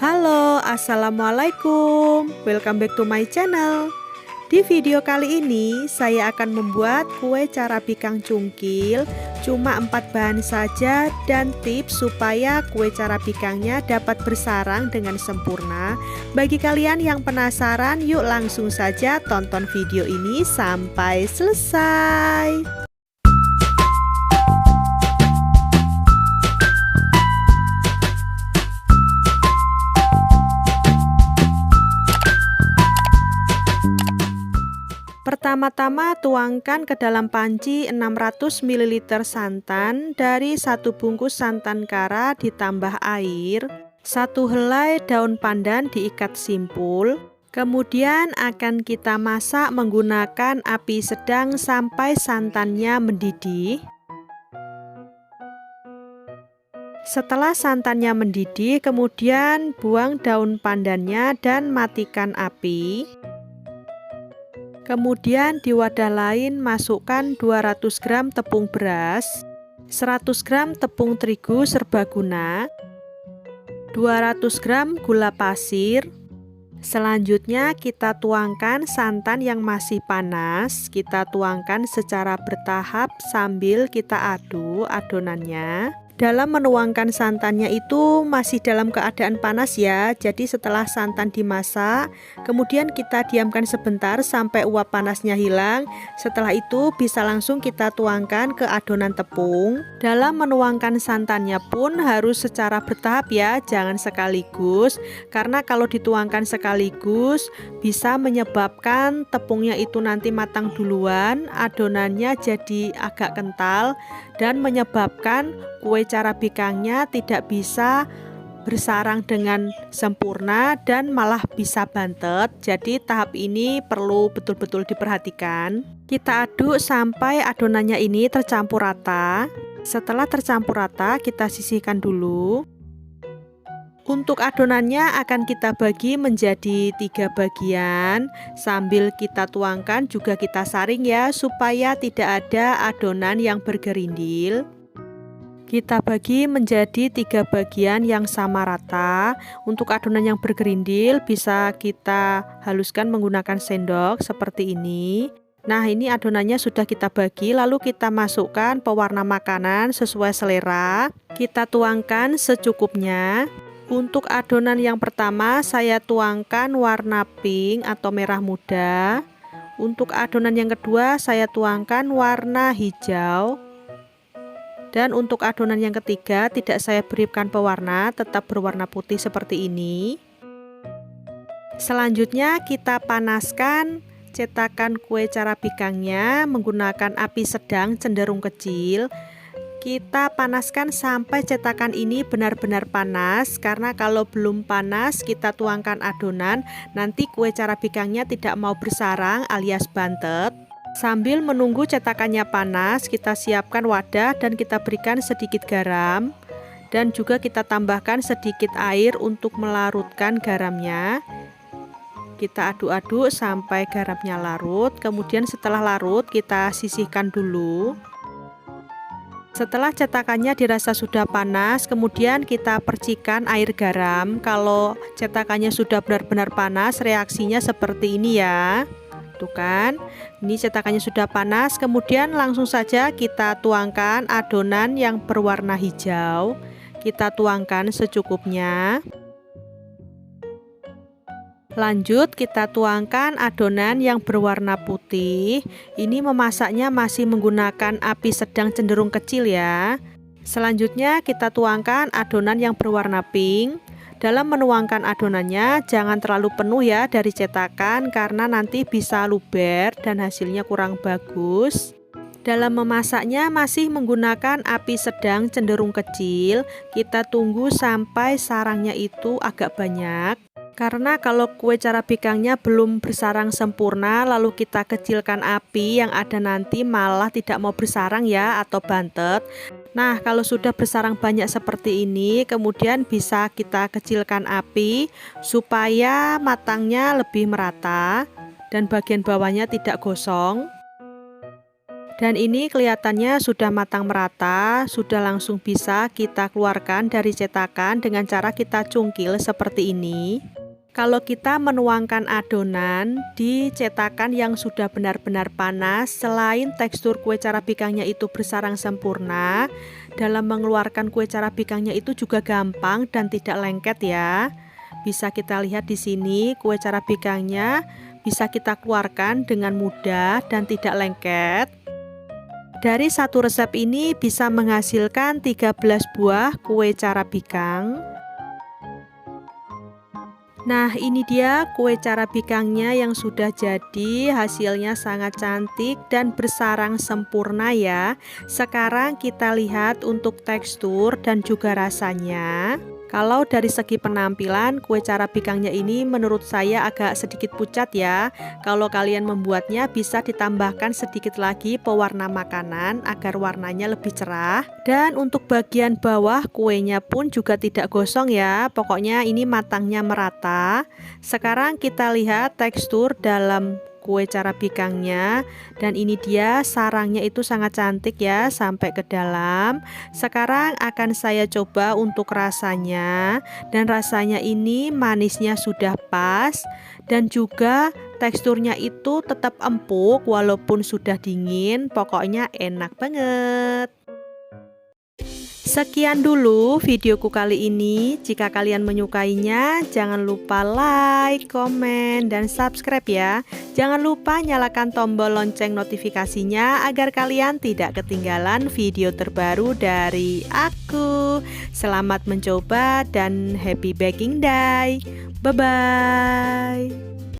Halo, assalamualaikum. Welcome back to my channel. Di video kali ini saya akan membuat kue carabi kang cungkil. Cuma 4 bahan saja dan tips supaya kue carabi kangnya dapat bersarang dengan sempurna. Bagi kalian yang penasaran, yuk langsung saja tonton video ini sampai selesai. Pertama-tama tuangkan ke dalam panci 600 ml santan dari 1 bungkus santan kara ditambah air, 1 helai daun pandan diikat simpul. Kemudian akan kita masak menggunakan api sedang sampai santannya mendidih. Setelah santannya mendidih, kemudian buang daun pandannya dan matikan api. Kemudian di wadah lain masukkan 200 gram tepung beras, 100 gram tepung terigu serbaguna, 200 gram gula pasir. Selanjutnya kita tuangkan santan yang masih panas. Kita tuangkan secara bertahap sambil kita aduk adonannya. Dalam menuangkan santannya itu masih dalam keadaan panas ya. Jadi setelah santan dimasak, kemudian kita diamkan sebentar sampai uap panasnya hilang. Setelah itu bisa langsung kita tuangkan ke adonan tepung. Dalam menuangkan santannya pun harus secara bertahap ya, jangan sekaligus. Karena kalau dituangkan sekaligus bisa menyebabkan tepungnya itu nanti matang duluan, adonannya jadi agak kental dan menyebabkan kue carabi kangnya tidak bisa bersarang dengan sempurna dan malah bisa bantet. Jadi tahap ini perlu betul-betul diperhatikan. Kita aduk sampai adonannya ini tercampur rata. Setelah tercampur rata, kita sisihkan dulu. Untuk adonannya akan kita bagi menjadi 3 bagian. Sambil kita tuangkan juga kita saring ya, supaya tidak ada adonan yang bergerindil. Kita bagi menjadi 3 bagian yang sama rata. Untuk adonan yang bergerindil bisa kita haluskan menggunakan sendok seperti ini. Nah, ini adonannya sudah kita bagi, lalu kita masukkan pewarna makanan sesuai selera. Kita tuangkan secukupnya. Untuk adonan yang pertama saya tuangkan warna pink atau merah muda. Untuk adonan yang kedua saya tuangkan warna hijau. Dan untuk adonan yang ketiga tidak saya berikan pewarna, tetap berwarna putih seperti ini. Selanjutnya kita panaskan cetakan kue carabi kangnya menggunakan api sedang cenderung kecil. Kita panaskan sampai cetakan ini benar-benar panas, karena kalau belum panas kita tuangkan adonan, nanti kue carabi kangnya tidak mau bersarang alias bantet. Sambil menunggu cetakannya panas, kita siapkan wadah dan kita berikan sedikit garam. Dan juga kita tambahkan sedikit air untuk melarutkan garamnya. Kita aduk-aduk sampai garamnya larut, kemudian setelah larut kita sisihkan dulu. Setelah cetakannya dirasa sudah panas, kemudian kita percikan air garam. Kalau cetakannya sudah benar-benar panas, reaksinya seperti ini ya. Tuh kan, ini cetakannya sudah panas. Kemudian langsung saja kita tuangkan adonan yang berwarna hijau. Kita tuangkan secukupnya. Lanjut kita tuangkan adonan yang berwarna putih. Ini memasaknya masih menggunakan api sedang cenderung kecil ya. Selanjutnya kita tuangkan adonan yang berwarna pink. Dalam menuangkan adonannya jangan terlalu penuh ya dari cetakan, karena nanti bisa luber dan hasilnya kurang bagus. Dalam memasaknya masih menggunakan api sedang cenderung kecil. Kita tunggu sampai sarangnya itu agak banyak. Karena kalau kue carabi kangnya belum bersarang sempurna lalu kita kecilkan api, yang ada nanti malah tidak mau bersarang ya atau bantet. Nah, kalau sudah bersarang banyak seperti ini, kemudian bisa kita kecilkan api supaya matangnya lebih merata dan bagian bawahnya tidak gosong. Dan ini kelihatannya sudah matang merata, sudah langsung bisa kita keluarkan dari cetakan dengan cara kita cungkil seperti ini. Kalau kita menuangkan adonan di cetakan yang sudah benar-benar panas, selain tekstur kue cara bikangnya itu bersarang sempurna, dalam mengeluarkan kue cara bikangnya itu juga gampang dan tidak lengket ya. Bisa kita lihat di sini kue cara bikangnya bisa kita keluarkan dengan mudah dan tidak lengket. Dari satu resep ini bisa menghasilkan 13 buah kue cara bikang. Nah, ini dia kue cara bikangnya yang sudah jadi, hasilnya sangat cantik dan bersarang sempurna ya. Sekarang kita lihat untuk tekstur dan juga rasanya. Kalau dari segi penampilan, kue cara bikangnya ini menurut saya agak sedikit pucat ya. Kalau kalian membuatnya bisa ditambahkan sedikit lagi pewarna makanan agar warnanya lebih cerah. Dan untuk bagian bawah kuenya pun juga tidak gosong ya. Pokoknya ini matangnya merata. Sekarang kita lihat tekstur dalam kue cara bikangnya, dan ini dia sarangnya itu sangat cantik ya sampai ke dalam. Sekarang akan saya coba untuk rasanya, dan rasanya ini manisnya sudah pas dan juga teksturnya itu tetap empuk walaupun sudah dingin. Pokoknya enak banget. Sekian dulu videoku kali ini. Jika kalian menyukainya, jangan lupa like, komen, dan subscribe ya. Jangan lupa nyalakan tombol lonceng notifikasinya agar kalian tidak ketinggalan video terbaru dari aku. Selamat mencoba dan happy baking day. Bye-bye.